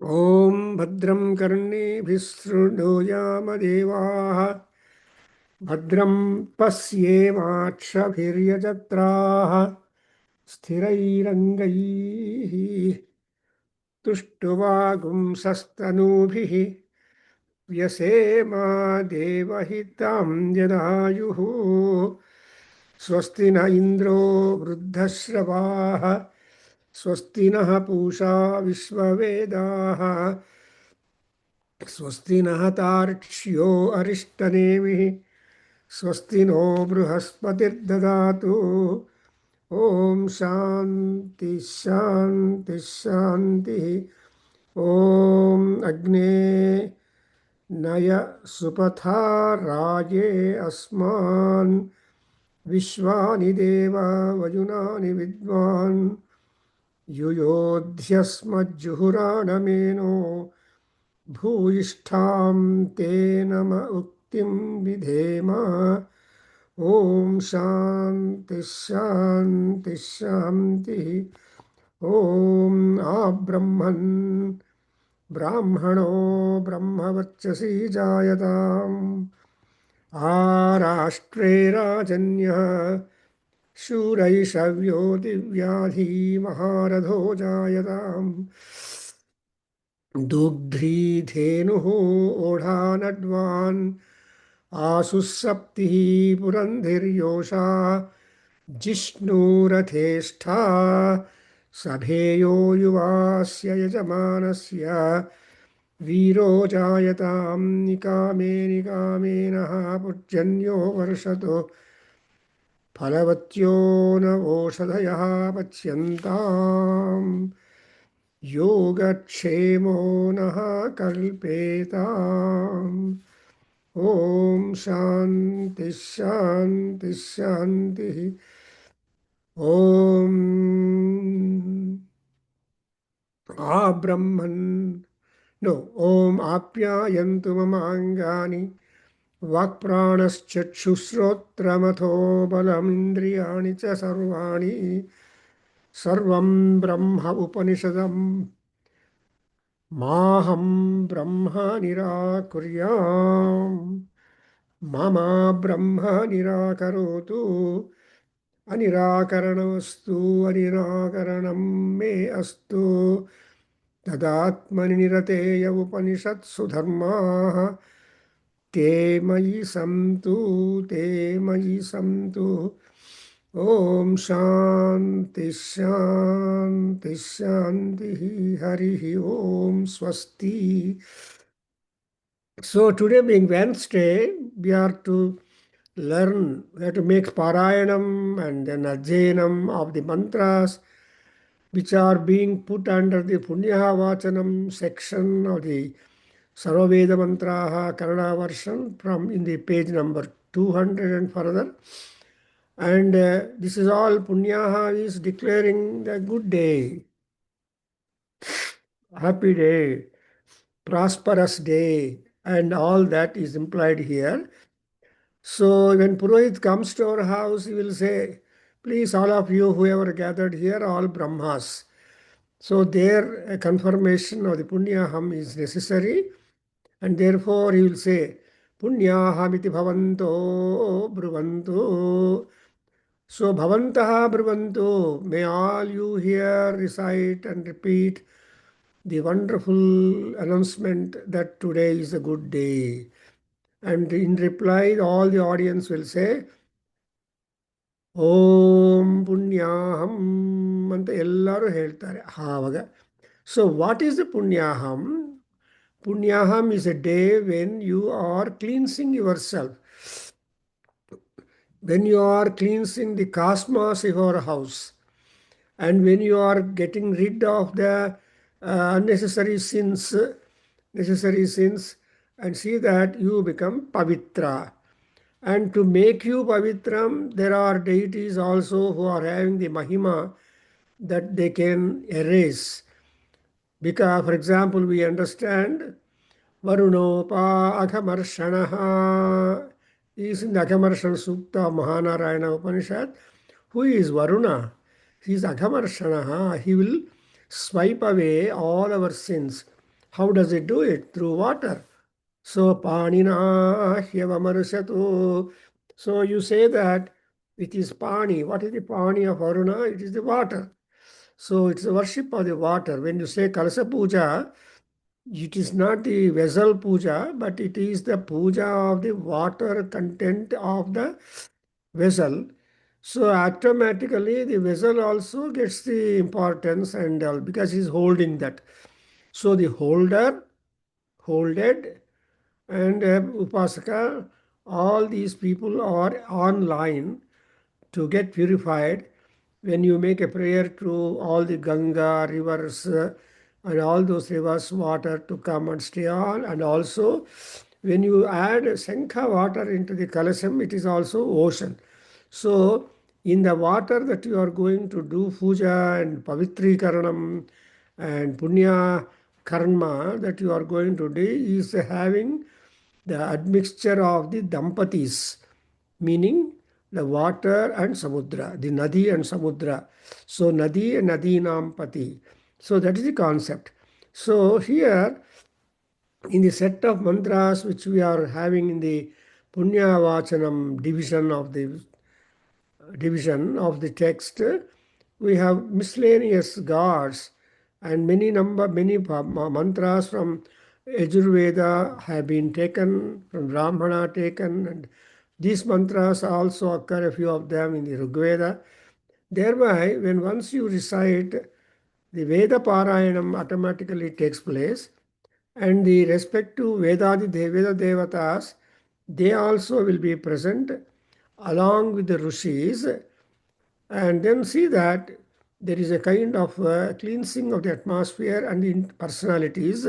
ॐ भद्रं कर्णेभिः शृणुयामदेवाः भद्रं पश्येमाक्षभिर्यजत्राः स्थिरैरङ्गैः तुष्टुवागुंसस्तनूभिः व्यसेमा देवहितां यदायुः स्वस्ति न इन्द्रो वृद्धश्रवाः स्वस्ति नः पूषा विश्ववेदाः स्वस्ति नः तार्क्ष्यो अरिष्टनेमिः स्वस्ति नो बृहस्पतिर्ददातु ॐ शान्ति शान्ति शान्तिः ॐ अग्ने नय सुपथा राये अस्मान् विश्वानि देवा वयुनानि विद्वान् युयोध्यस्मज्जुहुराणमेनो भूयिष्ठां ते नम उक्तिं विधेम ॐ शान्ति शान्ति शान्तिः ॐ आब्रह्मन् ब्राह्मणो ब्रह्मवर्चसि जायताम् आराष्ट्रे राजन्यः शूरैषव्यो दिव्याधी महारथो जायताम् दुग्ध्री धेनुः ओढानड्वान् आसुः सप्तिः पुरन्धिर्योषा जिष्णुरथेष्ठा सभेयो युवास्य यजमानस्य वीरो जायतां निकामे निकामेनः पुर्जन्यो वर्षतो फलवत्यो नवोषधयः पच्यन्ताम् योगक्षेमो नः कल्पेताम् ॐ शान्ति शान्ति शान्तिः ॐ आब्रह्मन् नो ॐ आप्यायन्तु मम अङ्गानि वाक्प्राणश्चक्षुश्रोत्रमथो बलमिन्द्रियाणि च सर्वाणि सर्वं ब्रह्म उपनिषदम् माहं ब्रह्म निराकुर्याम् मम ब्रह्म निराकरोतु अनिराकरणमस्तु अनिराकरणं मे अस्तु तदात्मनि निरतेय उपनिषत्सु धर्माः ते मयि सन्तु ॐ शान्ति शान्ति शान्तिः हरिः ॐ स्वस्ति. So today being Wednesday, we are to learn, we have to make Parayanam and then Adhyayanam of the mantras which are being put under the Punyah Vachanam section of the Sarva Veda Mantraha Kannada version from in the page number 200 and further. And this is all Punyaha is declaring the good day, happy day, prosperous day, and all that is implied here. So when Purohit comes to our house, he will say, please all of you whoever gathered here, all Brahmas. So their confirmation of the Punyaham is necessary, and therefore he will say, Punyahamiti bhavanto bruvanto. So bhavantaha bruvanto, may all you here recite and repeat the wonderful announcement that today is a good day. And in reply, all the audience will say, Om Punyaham anta ellaru ಹೇಳ್ತಾರೆ ಆವಾಗ. So what is the Punyaham? Punyaham is a day when you are cleansing yourself. When you are cleansing the cosmos of your house. And when you are getting rid of the unnecessary sins, and see that you become pavitra. And to make you pavitram, there are deities also who are having the mahima that they can erase. Because, for example, we understand Varunopa Aghamarshanaha is in the Aghamarshana Sukta Mahanarayana Upanishad. Who is Varuna? He is Aghamarshanaha. He will swipe away all our sins. How does it do it? Through water. So Panina Hyavamarushatu. So you say that it is Pani. What is the Pani of Varuna? It is the water. So it's the worship of the water. When you say Kalasa Puja, it is not the vessel puja, but it is the puja of the water content of the vessel. So automatically the vessel also gets the importance and all because he's holding that. So the holder, holded, and Upasaka, all these people are online to get purified. When you make a prayer to all the Ganga rivers and all those rivers water to come and stay on, and also when you add Sankha water into the Kalasam, it is also ocean. So in the water that you are going to do puja and pavitrikaranam and punya karma that you are going to do is having the admixture of the dampatis, meaning the water and samudra, the nadi and samudra. So nadi and nadinam pati. So that is the concept. So here in the set of mantras which we are having in the Punyah Vachanam division of the text, we have miscellaneous gods and many mantras from Yajurveda have been taken, from Brahmana taken, and these mantras also occur, a few of them in the Rigveda. Thereby, when once you recite, the Veda Parayanam automatically takes place, and the respective Veda Devatas, they also will be present along with the Rishis, and then see that there is a kind of cleansing of the atmosphere and the personalities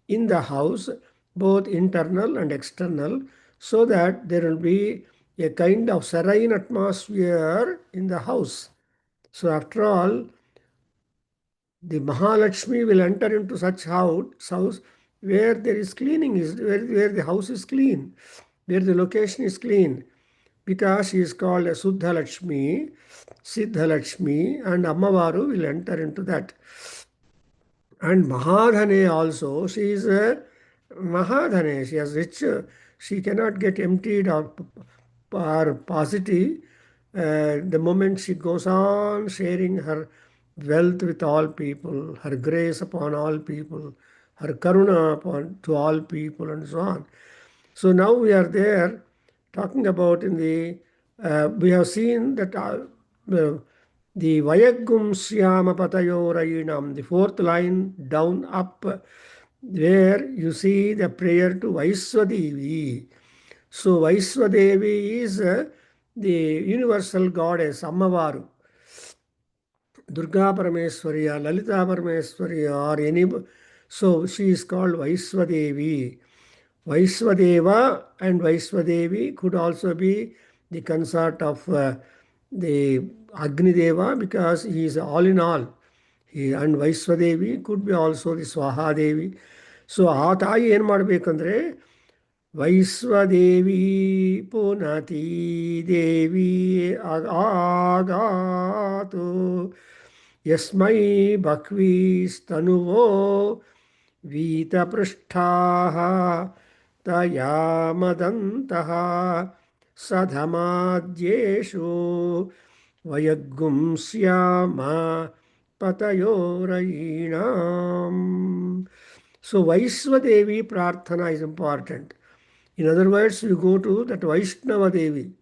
in the house, both internal and external, so that there will be a kind of serene atmosphere in the house. So after all, the Mahalakshmi will enter into such house where there is cleaning, where the house is clean, where the location is clean, because she is called a Suddha Lakshmi, Siddha Lakshmi, and Ammavaru will enter into that. And Mahadhane also, she is a Mahadhane, she has rich, she cannot get emptied or positive the moment she goes on sharing her wealth with all people, her grace upon all people, her karuna upon to all people, and so on. So now we are there talking about in the we have seen that the Vayagum Syama Patayorainam, the fourth line down up, where you see the prayer to Vaiswadevi. So Vaiswadevi is the universal goddess, Ammavaru. Durga Parameswari or Lalita Parameswari or any. So she is called Vaiswadevi. Vaiswadeva and Vaiswadevi could also be the consort of the Agni Deva because he is all in all. And Vaiswadevi could be also the Swaha Devi. So ಆ ತಾಯಿ ಏನು ಮಾಡಬೇಕಂದ್ರೆ ವೈಶ್ವದೇವಿ ಪುನತಿ ದೇವಿ ಆಗಾತು ಯಸ್ಮೈ ಬಕ್ವೀಸ್ತನುವೋ वीतपृष्ठाः तया मदन्तः सधमाद्येषु वयग्गुं स्याम patayораinam. So Vaiswadevi Prarthana is important. In other words, you go to that Vaishnava Devi.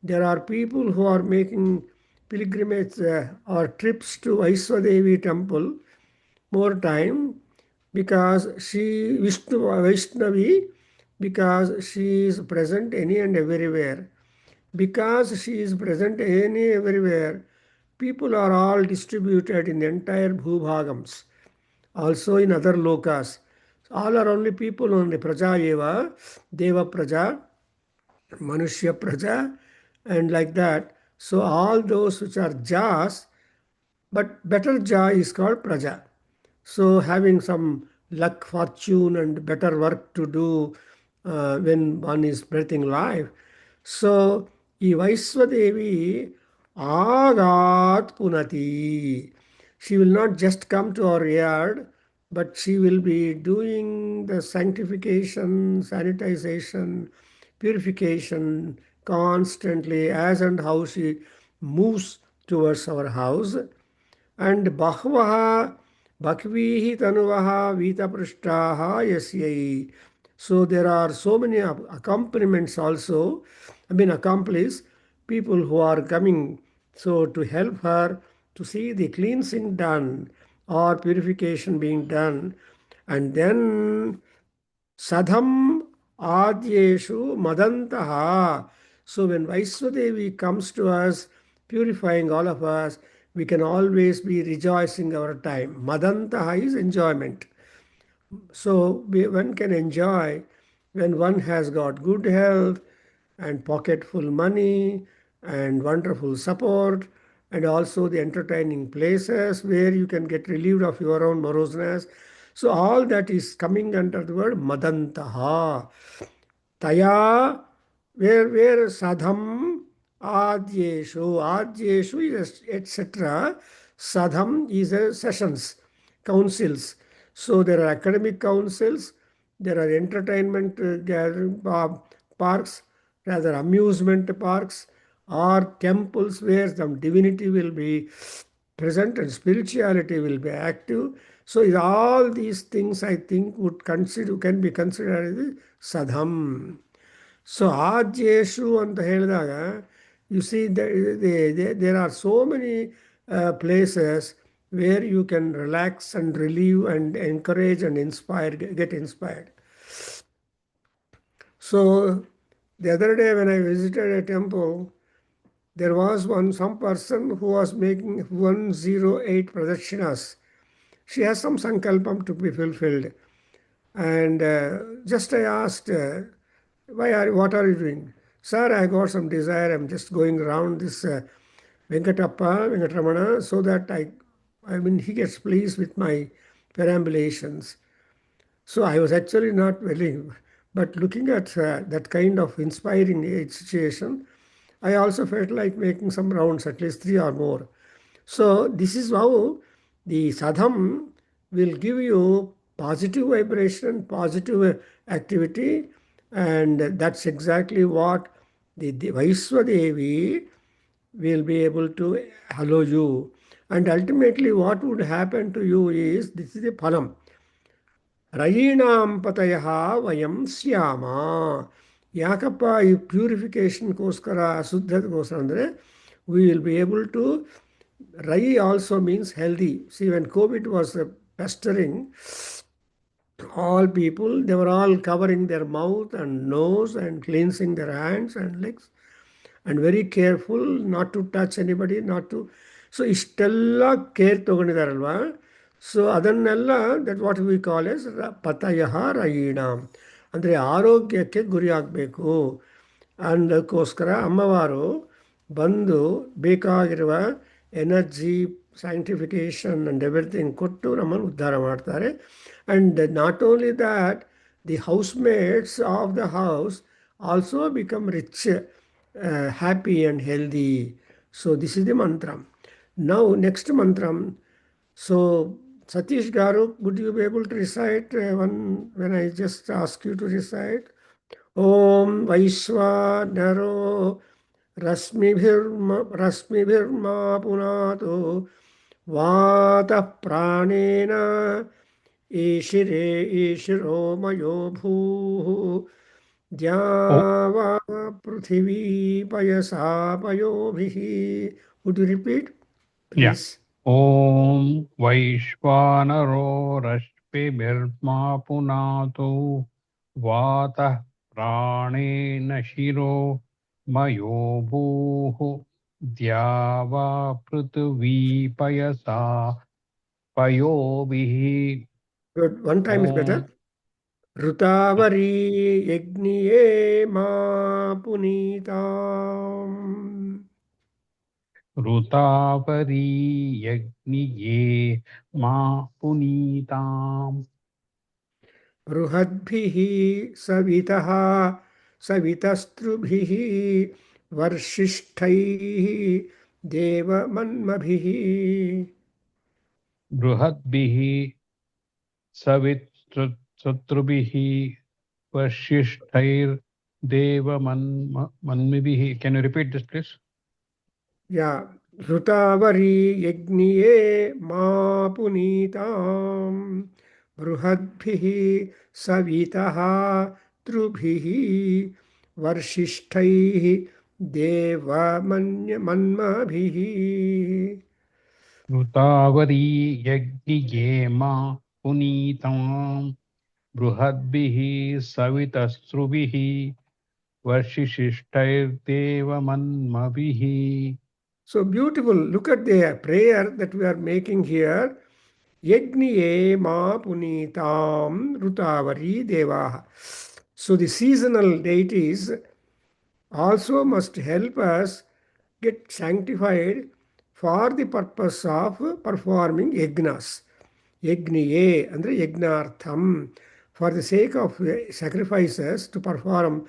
There are people who are making pilgrimage or trips to Vaiswadevi temple more time because she Vaishnavi, because she is present any and everywhere. Because she is present any everywhere, people are all distributed in the entire Bhubhagams, also in other lokas. All are only people only. Praja eva, Deva Praja, Manushya Praja, and like that. So all those which are Jas, but better Ja is called Praja. So having some luck, fortune, and better work to do when one is breathing life. So, ಈ Vaiswadevi Agat Punati. She will not just come to our yard, but she will be doing the sanctification, sanitization, purification constantly as and how she moves towards our house. And Bahvaha Bhakvihi Tanuvaha Vita Prishtaha Yasyai. So there are so many accompaniments also, I mean accomplice, people who are coming so to help her to see the cleansing done or purification being done. And then Sadham Adyeshu Madantaha. So when Vaiswadevi comes to us, purifying all of us, we can always be rejoicing our time. Madantaha is enjoyment. So one can enjoy when one has got good health and pocketful money and wonderful support and also the entertaining places where you can get relieved of your own moroseness. So all that is coming under the word Madantaha. Taya, where sadham adyeshu is etc. Sadham is a sessions, councils. So there are academic councils, there are entertainment gathering parks, rather amusement parks, or temples where some divinity will be present and spirituality will be active. So all these things I think can be considered as sadham. So ಆದ್ಯೇಷು ಅಂತ ಹೇಳಿದಾಗ you see there are so many places where you can relax and relieve and encourage and inspire, get inspired. So the other day when I visited a temple, there was some person who was making 108 pradakshinas. She has some sankalpam to be fulfilled. And just I asked, what are you doing? Sir, I got some desire. I'm just going around this Venkatramana, so that I mean, he gets pleased with my perambulations. So I was actually not willing, but looking at that kind of inspiring situation, I also felt like making some rounds, at least three or more. So this is how the sadham will give you positive vibration, positive activity, and that's exactly what the Vaiswadevi will be able to allow you. And ultimately, what would happen to you is this is the phalam. ರಯೀಣಾಂ ಪತಯಃ ವಯಂ ಸ್ಯಾಮ. ಯಾಕಪ್ಪ ಈ ಪ್ಯೂರಿಫಿಕೇಶನ್ಗೋಸ್ಕರ ಅಶುದ್ಧತೆಗೋಸ್ಕರ ಅಂದರೆ we will be able to. Rai also means healthy. See, when COVID was pestering all people, they were all covering their mouth and nose and cleansing their hands and legs and very careful not to touch anybody, not to. So ಇಷ್ಟೆಲ್ಲ care ತಗೊಂಡಿದ್ದಾರಲ್ವಾ. So ಅದನ್ನೆಲ್ಲ that what we call as ಪತಯಃ ರಯೀಣ ಅಂದರೆ ಆರೋಗ್ಯಕ್ಕೆ ಗುರಿ ಆಗಬೇಕು. ಅದಕ್ಕೋಸ್ಕರ ಅಮ್ಮವಾರು ಬಂದು ಬೇಕಾಗಿರುವ ಎನರ್ಜಿ, ಸ್ಯಾಂಕ್ಟಿಫಿಕೇಶನ್ ಆ್ಯಂಡ್ ಎವ್ರಿಥಿಂಗ್ ಕೊಟ್ಟು ನಮ್ಮನ್ನು ಉದ್ಧಾರ ಮಾಡ್ತಾರೆ. And not only that, the housemates of the house also become rich, happy and healthy. So this is the mantra. Now next mantra. So Satish Garu, would you be able to recite one when I just ask you to recite? Om Vaishvanaro Rasmibhirma Punato Vata Pranena Ishiro Mayo Bhu Oh, Java Prithvi Payasa Payobhihi. Would you repeat, yeah. please? Om Vaishvanaro Rashpibhirma Punato Vata Pranena Shiro Mayo Bhuhu Dhyava Prithvi Payasa Payobhihi. Good. One time is better. Om Rutavari Yagniye Ma Punitam Rutavari Yagniye Ma Punitam Bruhadbhihi Savitaha Savitastrubihi Varshishthaihi deva manmabhihi. बृहद्भिः सवितृभिः वसिष्ठैर्देवमन्मिभिः. Can you repeat this, please? Yeah. Rutavari yajniye ma punitam bruhadbhihi savitaha trubhihi varshishthaihi deva manmabhihi. ऋतावरी यज्ञियेमा पुनीताम् बृहद्भिः सवितस्रुभिः वर्षिशिष्टैर्देवमन्मभिः. So beautiful. Look at the prayer that we are making here. Yajniye ma punitam rutavari devaha. So the seasonal deities also must help us get sanctified for the purpose of performing yagnas. Yagniye andre yagnartham. For the sake of sacrifices to perform,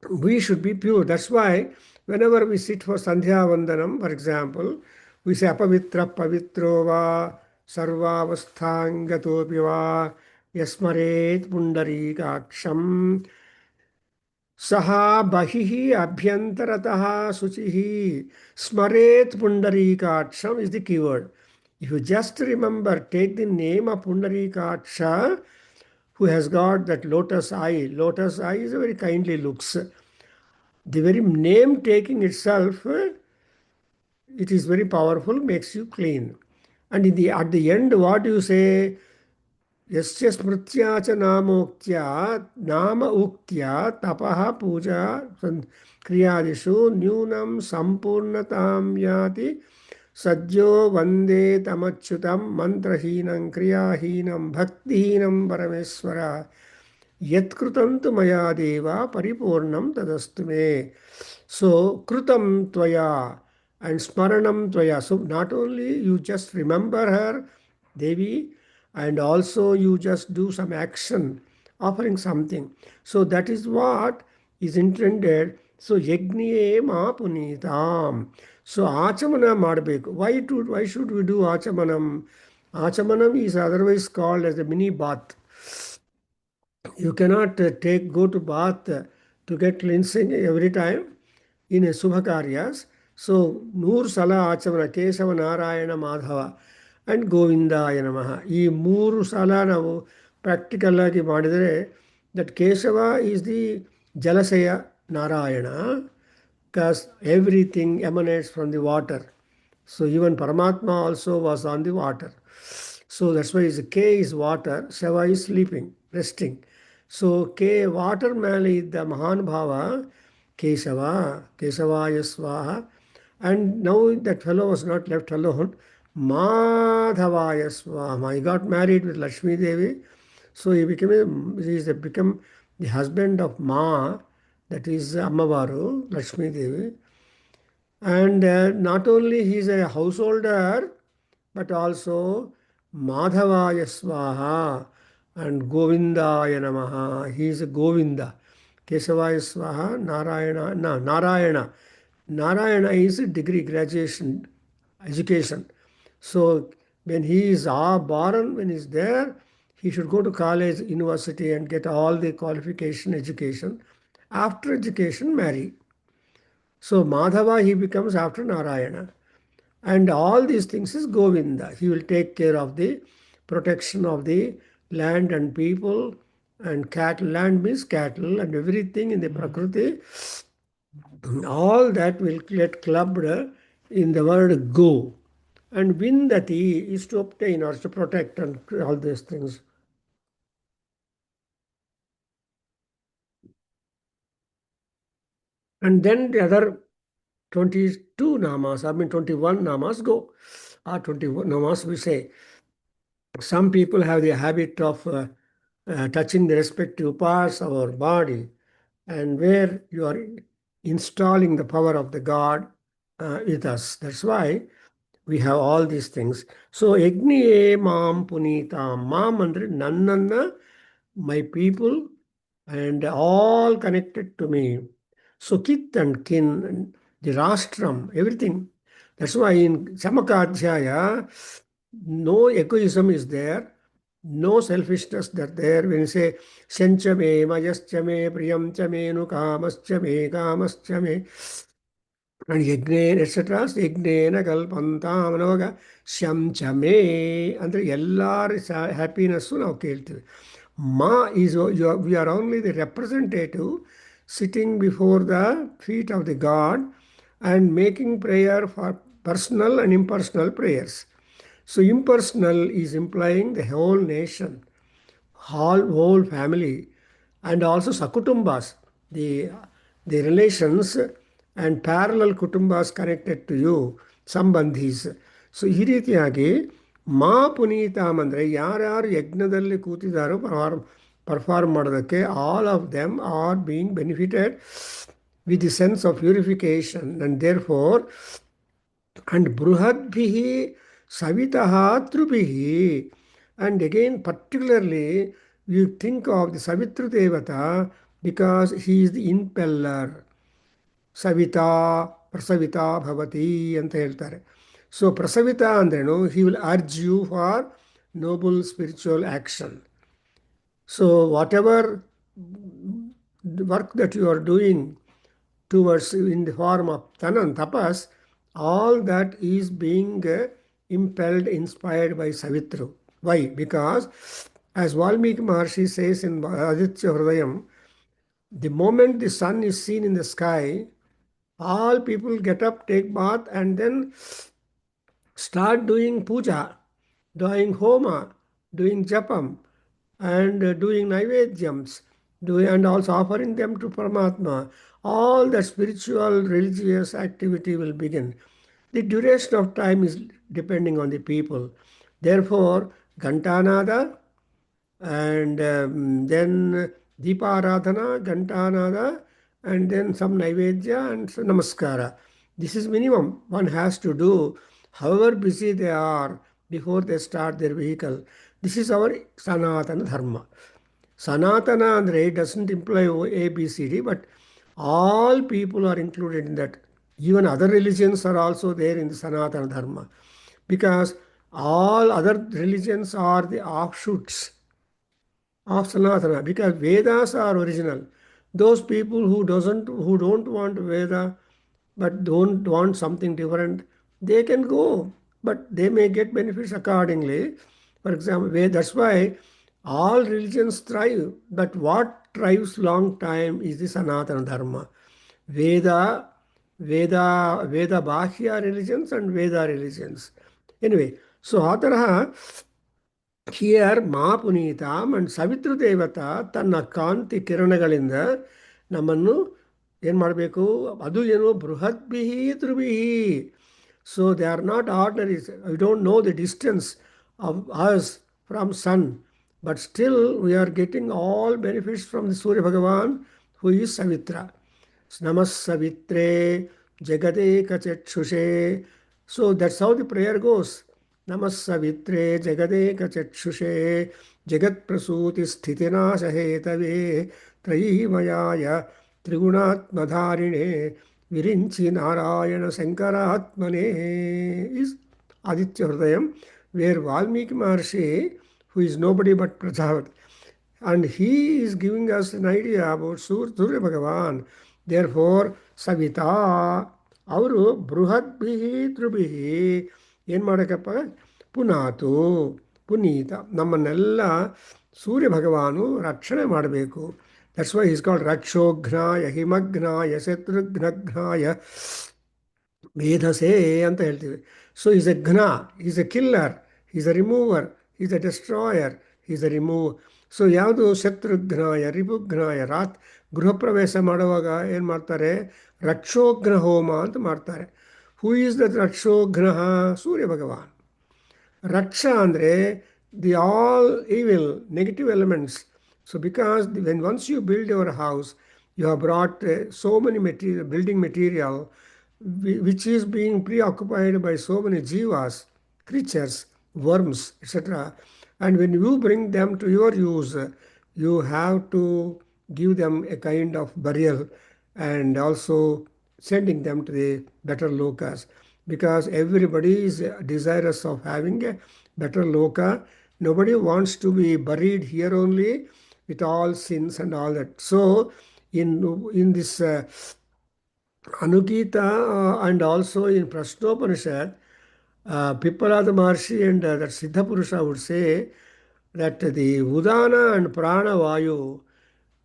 we should be pure. That's why whenever we sit for Sandhya Vandanam, for example, we say apavitra pavitro va sarvavasthangatopi va yasmaret pundarikaksham saha bahihi abhyantarataha suchihi smaret pundarikaksham is the keyword. If you just remember, take the name of Pundarikaksha, who has got that lotus eye. Lotus eye is a very kindly looks. The very name taking itself, it is very powerful, makes you clean. And in the at the end, what you say? Yasya smritya cha namoktya nama uktya tapaha puja kriyadishu nyunam sampurnatam yati sadyo vande tamachyutam mantrahinam kriyahinam bhaktihinam parameswara yat krutam tu maya deva paripurnam tadastu me. So krutam tvaya and smaranam tvaya. So not only you just remember her, Devi, and also you just do some action, offering something. So that is what is intended. So yajniye ma punitam. So achamana ಮಾಡಬೇಕು. Why should we do achamanam? Achamanam is otherwise called as a mini bath. You cannot go to bath to get cleansing every time in a Subhakaryas. So, Nur Sala Achamana, Kesava Narayana Madhava and Govindaya Namaha. ಈ ಮೂರು ಸಲ ನಾವು practical ಆಗಿ ಮಾಡಿದರೆ that Kesava is the Jalasaya Narayana, because everything emanates from the water. So even Paramatma also was on the water. So that's why K is water, Shava is sleeping, resting. So K water ಮೇಲೆ ಇದ್ದ ಮಹಾನ್ ಭಾವ Kesava, Kesavaya Swaha. And now that fellow was not left alone. Madhavaya Swaha. He got married with Lakshmi Devi. So become the husband of Ma, that is Ammavaru, Lakshmi Devi. And not only he is a householder, but also Madhavaya Swaha and Govindaya Namaha. He is a Govinda. Kesavaya Swaha, Narayana, no, Narayana. Narayana is a degree, graduation, education. So when he is born, when he is there, he should go to college, university and get all the qualification, education. After education, marry. So Madhava, he becomes after Narayana. And all these things is Govinda. He will take care of the protection of the land and people and cattle. Land means cattle and everything in the Prakriti. All that will get clubbed in the word go. And Vindati is to obtain or to protect and all these things. And then the other 22 namas, 21 namas go. 21 namas we say. Some people have the habit of touching the respective parts of our body, and where you are installing the power of the God with us. That's why we have all these things. So, Agniye Mam Punita, Mam andre Nannanna, my people, and all connected to me. So, Kith and Kin, and the Rastram, everything. That's why in Samaka Adhyaya, no egoism is there, no selfishness that there. When you say Shanchame, Majaschame, Priyam Chame, Nukamaschame, Kamaschame, and Yagnen, etc. Yagnena Kalpantam Navaga Shamchame ಅಂದ್ರೆ ಎಲ್ಲರ happiness ನಾವು ಕೇಳ್ತೀವಿ. Ma is we are only the representative sitting before the feet of the God and making prayer for personal and impersonal prayers. So impersonal is implying the whole nation, whole family, and also sakutumbas, the relations and parallel kutumbas connected to you, ಸಂಬಂಧೀಸ್. So ಈ ರೀತಿಯಾಗಿ ಮಾ ಪುನೀತಾಮ್ ಅಂದರೆ ಯಾರ್ಯಾರು ಯಜ್ಞದಲ್ಲಿ ಕೂತಿದ್ದಾರೋ perform ಮಾಡೋದಕ್ಕೆ all of them are being benefited with the sense of purification and therefore and bruhadbhihi savitaha trubhihi. And again, particularly, you think of the Savitru Devata because he is the impeller. Savita, Prasavita Bhavati ಅಂತ ಹೇಳ್ತಾರೆ. So Prasavita ಅಂದ್ರೇನು, he will urge you for noble spiritual action. So whatever work that you are doing towards in the form of tanan, tapas, all that is being impelled, inspired by Savitru. Why? Because as Valmiki Maharshi says in Aditya Hridayam, the moment the sun is seen in the sky, all people get up, take bath, and then start doing puja, doing homa, doing japam, and doing naivedyams, and also offering them to Paramatma. All the spiritual, religious activity will begin. The duration of time is depending on the people. Therefore, Gantanada and then Deeparadhana, Gantanada, and then some Naivedya and some Namaskara. This is minimum one has to do, however busy they are before they start their vehicle. This is our Sanatana Dharma. Sanatana andre doesn't imply A, B, C, D, but all people are included in that. Even other religions are also there in the Sanatana Dharma because all other religions are the offshoots of Sanatana because Vedas are original. Those people who don't want Veda but don't want something different, they can go, but they may get benefits accordingly. For example, that's why all religions thrive, but what thrives long time is the Sanatana Dharma. Veda, Veda Bahya religions and Veda religions. Anyway, so Ataraha here ಮಹಾಪುನೀತಾಮ್ and Savitr ದೇವತಾ ತನ್ನ ಕಾಂತಿ ಕಿರಣಗಳಿಂದ ನಮ್ಮನ್ನು ಏನು ಮಾಡಬೇಕು, ಅದು ಏನು ಬೃಹದ್ಭಿಹಿ ಧ್ರುವಿಹಿ. So they are not ordinary, we don't know the distance of us from sun, but still we are getting all benefits from the Surya Bhagavan who is Savitra. ನಮಃ ಸವಿತ್ರೇ ಜಗದೇಕಚಕ್ಷುಷೇ. So that's how the prayer goes. ನಮಃ ಸವಿತ್ರೇ ಜಗದೇಕಚಕ್ಷುಷೇ ಜಗತ್ಪ್ರಸೂತಿಸ್ಥಿತಿನಾಶಹೇತವೇ ತ್ರಯೀಮಯಾಯ ತ್ರಿಗುಣಾತ್ಮಧಾರಿಣೇ Virinchi Narayana ಶಂಕರಾತ್ಮನೇ is Aditya Hridayam, where Valmiki Maharshi, who is nobody but Prajapati, and he is giving us an idea about Surya Bhagavan. Therefore, Savita, ಅವರು ಬೃಹದ್ಭಿಹಿ ಧ್ರುಭಿಹಿ ಏನು ಮಾಡೋಕ್ಕಪ್ಪ, ಪುನಾತು ಪುನೀತ, ನಮ್ಮನ್ನೆಲ್ಲ ಸೂರ್ಯ ಭಗವಾನು ರಕ್ಷಣೆ ಮಾಡಬೇಕು. ದಟ್ಸ್ ವೈ ಈಸ್ ಕಾಲ್ಡ್ ರಕ್ಷೋಘ್ನಾಯ ಹಿಮಘ್ನಾಯ ಶತ್ರುಘ್ನಘ್ನಾಯ ಮೇಧಸೇ ಅಂತ ಹೇಳ್ತೀವಿ. ಸೊ ಈಸ್ ಎ ಘ್ನ, is a killer, is a remover, is a destroyer, is a remove. So ಯಾವುದು ಶತ್ರುಘ್ನಾಯ ರಿಪುಘ್ನಾಯ, ಗೃಹ ಪ್ರವೇಶ ಮಾಡುವಾಗ ಏನು ಮಾಡ್ತಾರೆ, ರಕ್ಷೋಘ್ನ ಹೋಮ ಅಂತ ಮಾಡ್ತಾರೆ. ಹೂ ಈಸ್ ದ ರಕ್ಷೋಘ್ನ? Surya Bhagavan. Raksha andre the all evil, negative elements. So because when once you build your house, you have brought so many material, building material, which is being preoccupied by so many jivas, creatures, worms, etc. And when you bring them to your use, you have to give them a kind of burial and also sending them to the better lokas. because everybody is desirous of having a better loka. Nobody wants to be buried here only with all sins and all that. So, in this Anugita and also in Prashnopanishad, Pippalada Maharshi and that Siddha Purusha would say that the Udana and Prana Vayu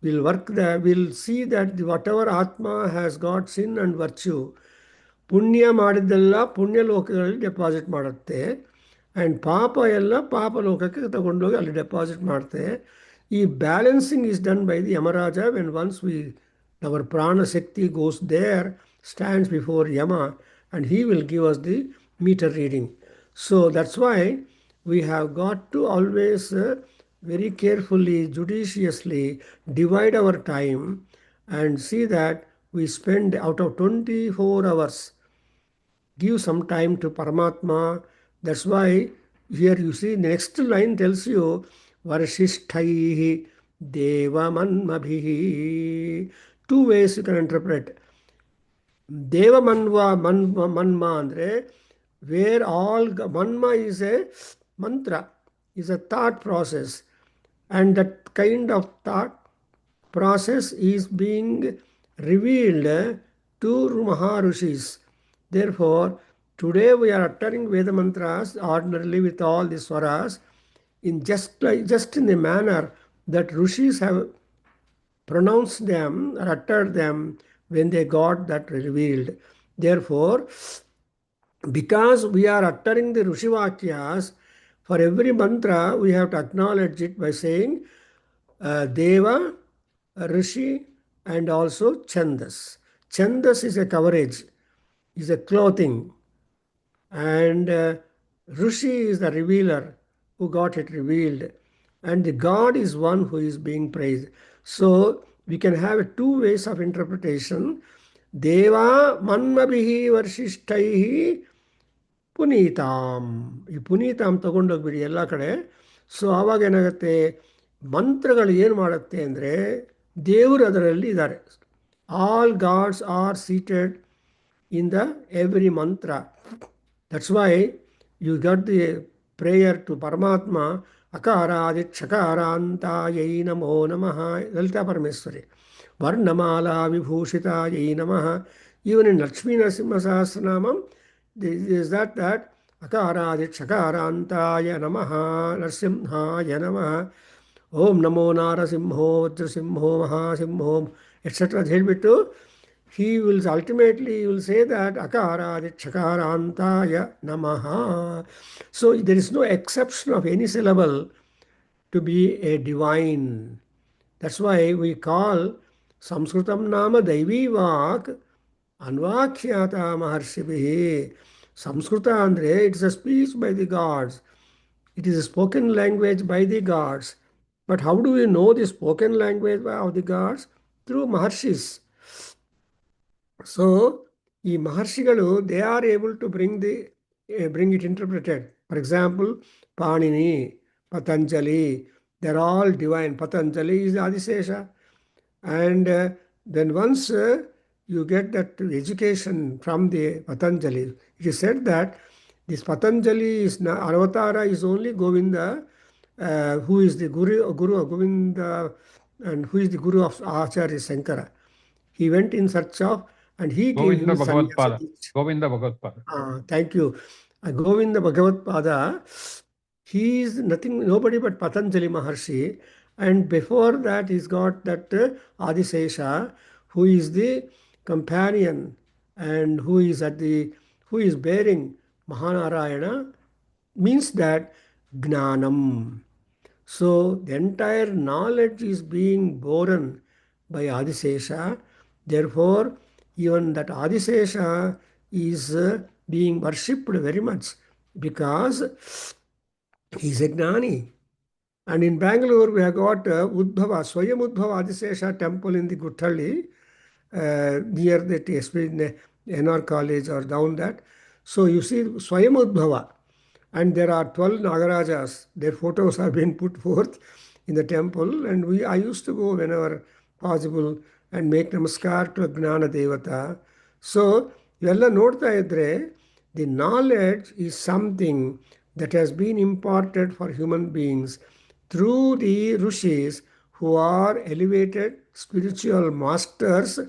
will see that whatever Atma has got sin and virtue, ಪುಣ್ಯ ಮಾಡಿದ್ದೆಲ್ಲ ಪುಣ್ಯ ಲೋಕಗಳಲ್ಲಿ deposit ಮಾಡುತ್ತೆ and ಪಾಪ ಎಲ್ಲ ಪಾಪ ಲೋಕಕ್ಕೆ ತಗೊಂಡೋಗಿ ಅಲ್ಲಿ ಡೆಪಾಸಿಟ್ ಮಾಡುತ್ತೆ. ಈ balancing is done by the Yamaraja when once we our prana shakti goes there stands before Yama and he will give us the meter reading. So that's why we have got to always very carefully, judiciously divide our time and see that we spend out of 24 hours, give some time to Paramatma. That's why here you see next line tells you Varshishthaihi Devamanmabhihi. Two ways you can interpret. Deva Manma andre, where all Manma is a mantra, is a thought process, and that kind of thought process is being revealed to Maharishis. Therefore, today we are uttering Veda mantras ordinarily with all the swaras in just in the manner that Rishis have pronounced them or uttered them when they got that revealed. Therefore, because we are uttering the Rishivakyas, for every mantra we have to acknowledge it by saying Deva, Rishi, and also Chandas. Chandas is a coverage, is a clothing, and Rishi is the revealer who got it revealed, and the God is one who is being praised. So we can have two ways of interpretation. Deva manmabihi varshishthaihi ಪುನೀತಾಮ್. ಈ ಪುನೀತಾಮ್ ತಗೊಂಡೋಗ್ಬಿಡಿ ಎಲ್ಲ ಕಡೆ. So ಆವಾಗ ಏನಾಗುತ್ತೆ, ಮಂತ್ರಗಳು ಏನು ಮಾಡುತ್ತೆ ಅಂದರೆ ದೇವರು ಅದರಲ್ಲಿ ಇದ್ದಾರೆ. All gods are seated in the every mantra. That's why you got the prayer to Paramatma ಅಕಾರಾದಿ ಕ್ಷಕಾರಾಂತಾಯೈ ನಮೋ ನಮಃ, ಲಲಿತಾ ಪರಮೇಶ್ವರಿ. ವರ್ಣಮಾಲಾ ವಿಭೂಷಿತಾಯೈ ನಮಃ. Even in Lakshmi Narasimha Sahasranamam is that akaradi chakarantaya namaha narsimhaya namaha om namo narasimho vajrasimho mahasimho etc. ಹೇಳ್ಬಿಟ್ಟು he will ultimately say that akaradi chakarantaya namaha. So there is no exception of any syllable to be a divine. That's why we call Sanskritam nama Daivi Vak Anvakhyata Maharshibihi. Samskrita andre, it's a speech by the gods. It is a spoken language by the gods. But how do we know the spoken language of the gods? Through Maharshis. So, the Maharshigalu, they are able to bring it interpreted. For example, Panini, Patanjali, they're all divine. Patanjali is Adisesha. And then once you get that education from the Patanjali, it is said that this Patanjali is Avatara is only Govinda, who is the Guru of Govinda, and who is the Guru of Acharya Shankara. He went in search of, and he gave him Govinda sannyasa. Bhagavad Govinda Bhagavad. Thank you. Govinda Bhagavad Pada, he is nothing, nobody but Patanjali Maharshi. And before that, he's got that Adisesha, who is the companion and who is bearing Mahanarayana, means that Gnanam. So the entire knowledge is being borne by Adisesha. Therefore, even that Adisesha is being worshipped very much because he is a Gnani. And in Bengaluru, we have got Udbhava, Swayam Udbhava Adisesha temple in the Guthalli, near the TSP NR college or down that. So you see Swayam Udbhava, and there are 12 Nagarajas. Their photos have been put forth in the temple, and I used to go whenever possible and make namaskar to Gnana Devata. So ಇವೆಲ್ಲ ನೋಡ್ತಾ ಇದ್ರೆ The knowledge is something that has been imparted for human beings through the rishis who are elevated spiritual masters.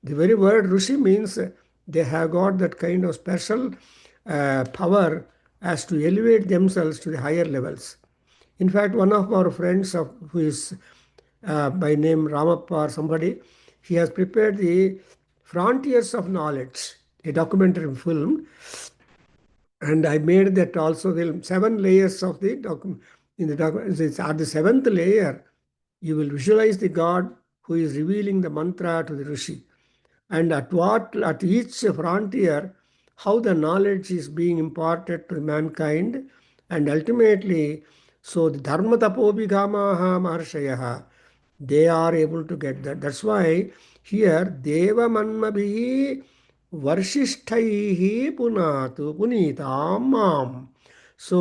The very word rishi means they have got that kind of special power as to elevate themselves to the higher levels. In fact, one of our friends who is by name Ramappa or somebody, he has prepared the Frontiers of Knowledge, a documentary film, and I made that also film. 7 layers of the document in the document. At the seventh layer, you will visualize the God who is revealing the mantra to the rishi, and at each frontier, how the knowledge is being imparted to mankind, and ultimately, so the dharma tapobhigamaha maharshaya, they are able to get that. That's why here deva manmabhi varshishthaihi punatu punitam mam. So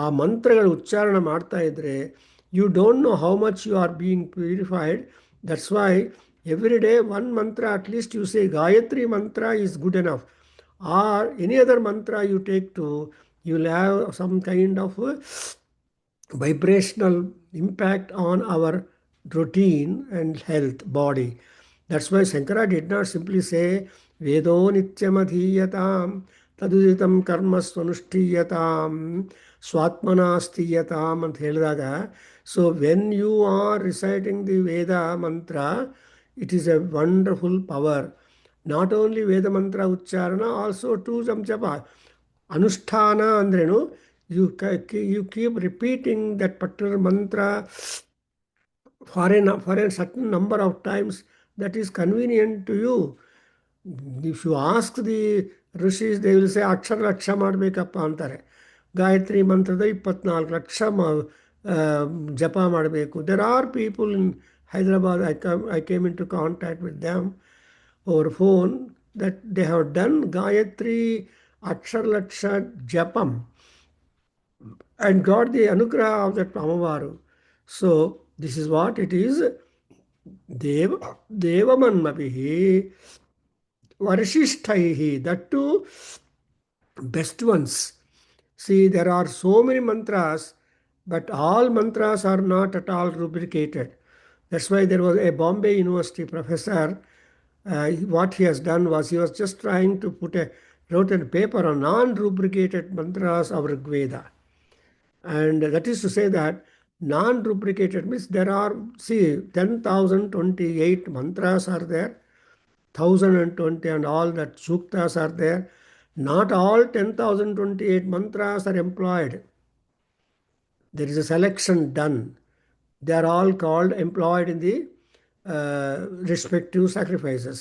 ಆ ಮಂತ್ರಗಳು ಉಚ್ಚಾರಣೆ ಮಾಡ್ತಾ ಇದ್ರೆ you don't know how much you are being purified. That's why every day one mantra at least you say Gayatri mantra is good enough, or any other mantra you take to, you will have some kind of vibrational impact on our routine and health body. That's why Shankara did not simply say Vedo Nityamadhiyatam Taduditam Karma Swanushtiyatam Swatmana Stiyatam and ಹೇಳಿದಾಗ, so when you are reciting the Veda mantra, it is a wonderful power. Not only Veda mantra ucharana, also to some japa. Anusthana andrenu, you keep repeating that particular mantra for a certain number of times that is convenient to you. If you ask the rishis, they will say ಅಕ್ಷರ ಲಕ್ಷ ಮಾಡಬೇಕಪ್ಪ ಅಂತಾರೆ. ಗಾಯತ್ರಿ ಮಂತ್ರದ 24 ಲಕ್ಷ ಜಪ ಮಾಡಬೇಕು. There are people in Hyderabad, I came into contact with them over phone, that they have done Gayatri Akshar Laksha Japam and got the anugraha of that Amavaru. So this is what it is. Devamanmabihi Varshishthaihi, that too best ones. See, there are so many mantras, but all mantras are not at all rubricated. That's why there was a Bombay University professor. What he has done was he was just trying to wrote a paper on non-rubricated mantras of Rig Veda. And that is to say that non-rubricated means there are, see, 10,028 mantras are there, 1020 and all that suktas are there. Not all 10,028 mantras are employed. There is a selection done. They are all called employed in the respective sacrifices.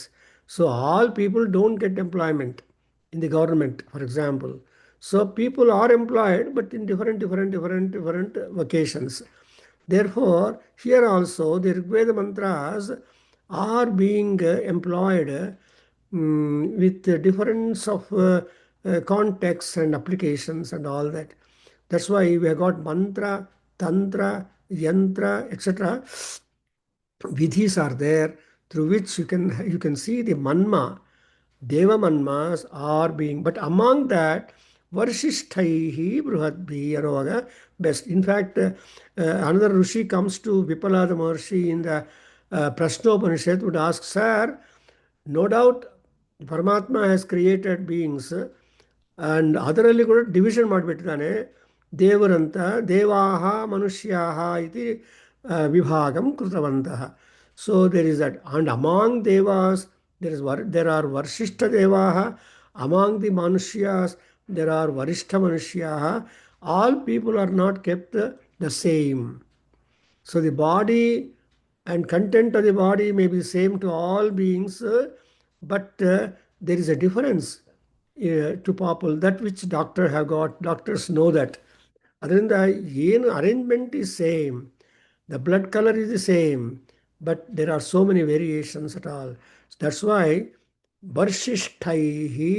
So all people don't get employment in the government, for example. So people are employed, but in different vocations. Therefore, here also the Rigveda mantras are being employed with the difference of contexts and applications and all that. That's why we have got mantra, tantra, yantra, etc. Vidhis are there through which you can see the manma. Deva manmas are being, but among that, Varshishthaihi Bruhadbhi Aroga best. In fact, another Rishi comes to Vipalada Maharshi in the Prashnopanishad, would ask, Sir, no doubt Paramatma has created beings, and ಅದರಲ್ಲಿ ಕೂಡ division ಮಾಡಿಬಿಟ್ಟಿದ್ದಾನೆ. ದೇವರಂತ ದೇವಾಹ ಮನುಷ್ಯಾಹ ಇತಿ ವಿಭಾಗಂ ಕೃತವಂತಹ. So there is that, and among devas there are varshishta devaha, among the manushyas there are varishta manusyaha. All people are not kept the same. So the body and content of the body may be same to all beings, but there is a difference to people, that which doctor have got. Doctors know that. ಅದರಿಂದ ಏನು arrangement is same, the blood color is the same, but there are so many variations at all. That's why Varshishthaihi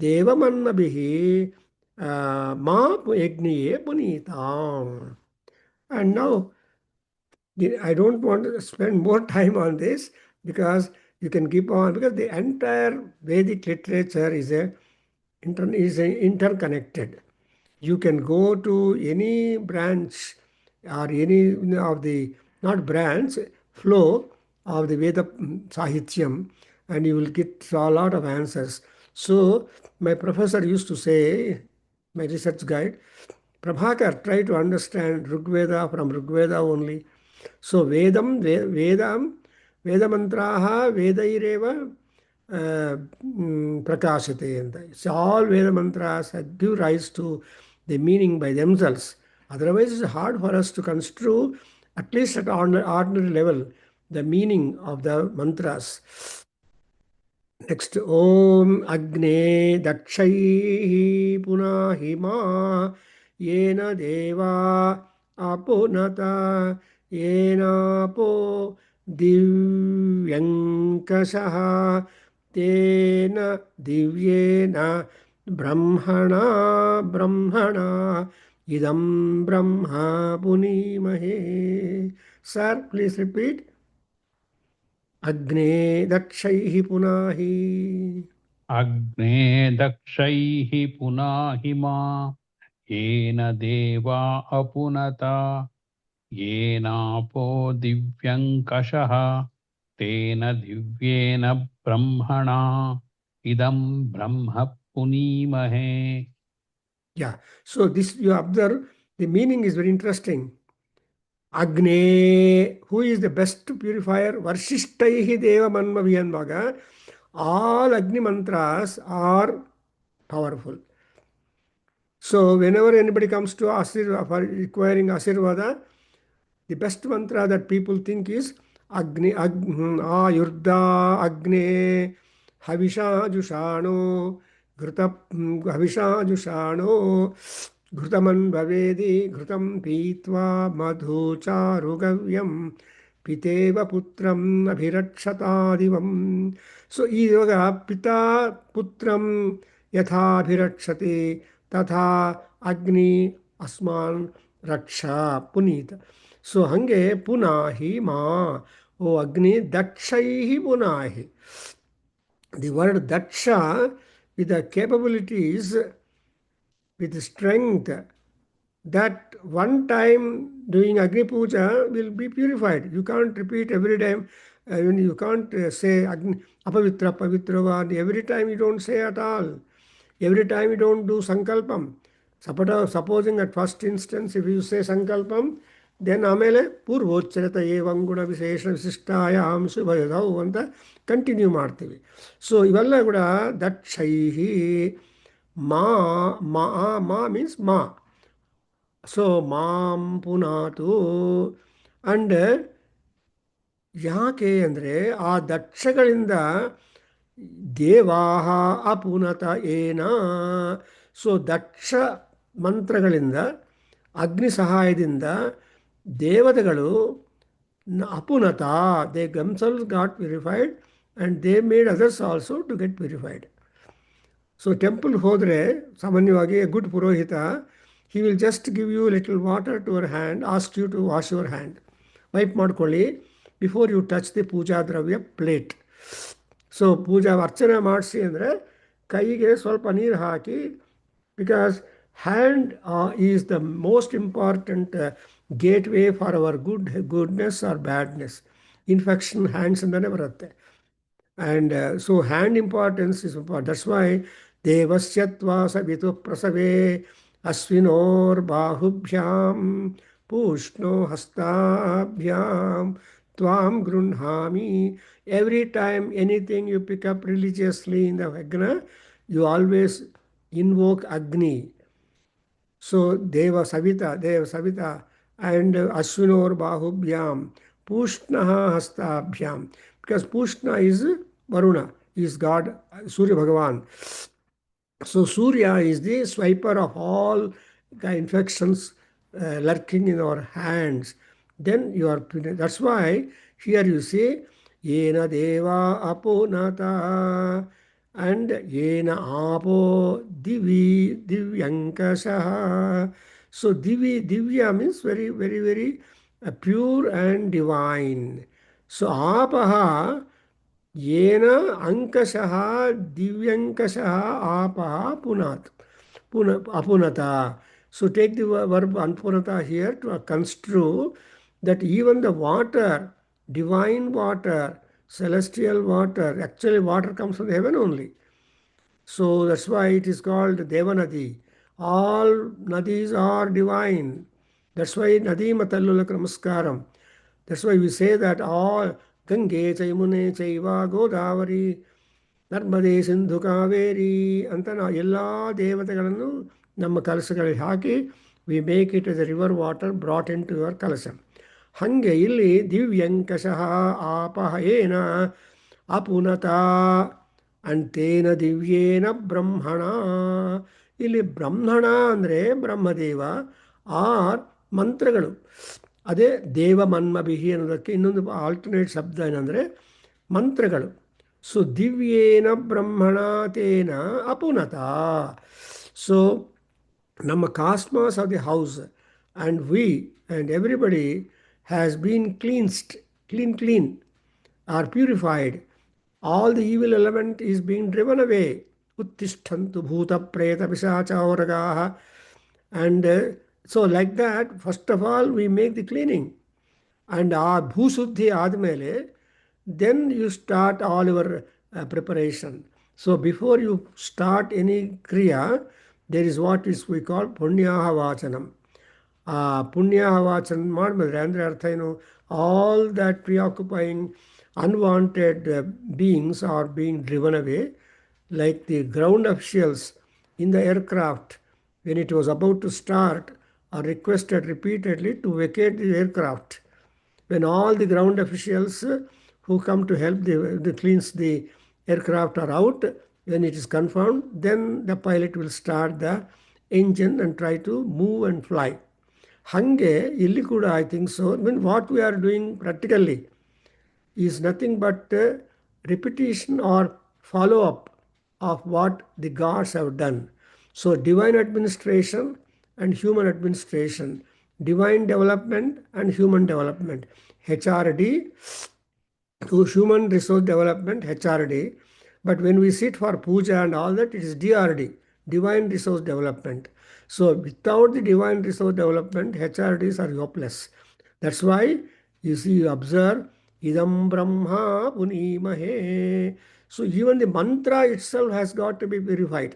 Devamannabihi Ma Yagniye Punitam. And now I don't want to spend more time on this, because you can keep on, because the entire Vedic literature is a is interconnected. You can go to any branch or any of the, not branch, flow of the Veda Sahityam, and you will get a lot of answers. So my professor used to say, my research guide, Prabhakar, try to understand Rigveda from Rigveda only. So Veda mantraha Vedaireva prakashate. And so all Veda mantras give rise to the meaning by themselves. Otherwise, it's hard for us to construe, at least at ordinary level, the meaning of the mantras. Next, Om Agne Dakshai Punahima Yena Deva Apunata Yena Po Divyankashaha Tena Divyena Brahmana Idam Brahma Punimahe. Sir, please repeat. अग्ने दक्षैः पुनाहि अग्ने दक्षैः पुनाहिमा येन देवा अपुनता येनापो दिव्यङ्कषः तेन दिव्येन ब्रह्मणा इदं ब्रह्म पुनीमहे. Yeah. So this you observe, the meaning is very interesting. Agne, who is the best purifier? Varshishtai Deva Manmaviyanvaga. All Agni mantras are powerful. So whenever anybody comes to for requiring Asirvada, the best mantra that people think is Ayurda Agne Havisha Jushano Havisha Jushano Ghutaman Bhavedi Ghutam Pitva Madhu Charugavyam Piteva Putram Abhirakshata. So iyoga Pita Putram Yatha Abhirakshati Tatha Agni Asman Raksha Punita. So hange punahi ma. O Agni dakshaihi punahi. The word daksha with the capabilities, with strength, that one time doing Agni Puja will be purified. You can't repeat every time. You can't say Agni, apavitra, pavitra, and every time you don't say at all. Every time you don't do Sankalpam. Supposing at first instance, if you say Sankalpam, then ಆಮೇಲೆ ಪೂರ್ವೋಚ್ಚರತ ಏವಂ ಗುಣ ವಿಶೇಷ ವಿಶಿಷ್ಟಾಯಾಮ್ ಶುಭಯದವು ಅಂತ continue ಮಾಡ್ತೀವಿ. So ಇವೆಲ್ಲ ಕೂಡ ದಕ್ಷೈಹಿ ಮಾ ಮಾ ಮಾ ಮೀನ್ಸ್ ಮಾ. ಸೊ ಮಾಂ ಪುನಾತು. ಅಂಡ್ ಯಾಕೆ ಅಂದರೆ ಆ ದಕ್ಷಗಳಿಂದ ದೇವಾಹ ಅಪುನತ ಏನ. ಸೊ ದಕ್ಷ ಮಂತ್ರಗಳಿಂದ, ಅಗ್ನಿ ಸಹಾಯದಿಂದ ದೇವತೆಗಳು ಅಪುನತ, they themselves got purified and they made others also to get purified. So temple ಹೋದರೆ ಸಾಮಾನ್ಯವಾಗಿ a good purohita, he will just give you little water to your hand, ask you to wash your hand, wipe ಮಾಡ್ಕೊಳ್ಳಿ before you touch the puja dravya plate. So ಪೂಜಾ ಅರ್ಚನೆ ಮಾಡಿಸಿ ಅಂದರೆ ಕೈಗೆ ಸ್ವಲ್ಪ ನೀರು ಹಾಕಿ, because hand is the most important gateway for our goodness or badness. Infection ಹ್ಯಾಂಡ್ಸಿಂದನೇ ಬರುತ್ತೆ. And so hand importance is important. That's why Devasyatva Savitu Prasave Asvinor Bahubhyam Pushno Hastabhyam Tvam Grunhami. Every time anything you pick up religiously in the Agna, you always invoke Agni. So Deva Savita and Asvinor Bahubhyam Pushnaha Hastabhyam. Because Pushna is Varuna, is God, Surya Bhagavan. So Surya is the swiper of all the infections lurking in our hands. Then you are, that's why here you say, Yena Deva Apunata and Yena Apo Divyankashaha. So Divya means very, very, very pure and divine. So apaha, Yena ankashaha divyankashaha apaha punat. Apunata. So take the verb anpunata here to construe that even the water, divine water, celestial water, actually water comes from heaven only. So that's why it is called Devanadi. All nadis are divine. That's why Nadi Matallulak Namaskaram. That's why we say that all Gange Chaimune Chaiva Godavari ನರ್ಮದೆ Sindhu Kaveri ಅಂತ ನಾವು ಎಲ್ಲ ದೇವತೆಗಳನ್ನು ನಮ್ಮ ಕಲಸಗಳಿಗೆ ಹಾಕಿ we make it as a river water brought in to your kalasha. ಹಾಗೆ ಇಲ್ಲಿ ದಿವ್ಯಂಕಷಃ ಆಪಹೇನ ಅಪುನತ ಅಂತೇನ ದಿವ್ಯೇನ ಬ್ರಹ್ಮಣ. ಇಲ್ಲಿ ಬ್ರಹ್ಮಣ ಅಂದರೆ ಬ್ರಹ್ಮದೇವ ಆರ್ ಮಂತ್ರಗಳು. ಅದೇ ದೇವ ಮನ್ಮಭಿಹಿ ಅನ್ನೋದಕ್ಕೆ ಇನ್ನೊಂದು ಆಲ್ಟರ್ನೇಟ್ ಶಬ್ದ ಏನಂದರೆ ಮಂತ್ರಗಳು. So divyena brahmana tena apunata. So ನಮ್ಮ cosmos of the house and we and everybody has been cleansed, clean, are purified. All the evil element is being driven away. Uttishtantu bhuta preta pisacha auragaha. And so like that, first of all, we make the cleaning. And our bhusuddhi admele, then you start all your preparation. So before you start any kriya, there is what is we call Punyah Vachanam. Punyah Vachanam ಮಾಡಿದ್ರೆ ಅಂದರೆ ಅರ್ಥ ಏನು? All that preoccupying unwanted beings are being driven away, like the ground officials in the aircraft when it was about to start are requested repeatedly to vacate the aircraft. When all the ground officials who come to help the cleanse the aircraft are out, when it is confirmed, then the pilot will start the engine and try to move and fly. Hange illi kuda I think so. When what we are doing practically is nothing but repetition or follow-up of what the gods have done. So divine administration and human administration, divine development and human development, HRD, to human resource development, HRD. But when we sit for puja and all that, it is DRD, divine resource development. So without the divine resource development, HRDs are hopeless. That's why you see, you observe, idam brahma punimahe. So even the mantra itself has got to be purified.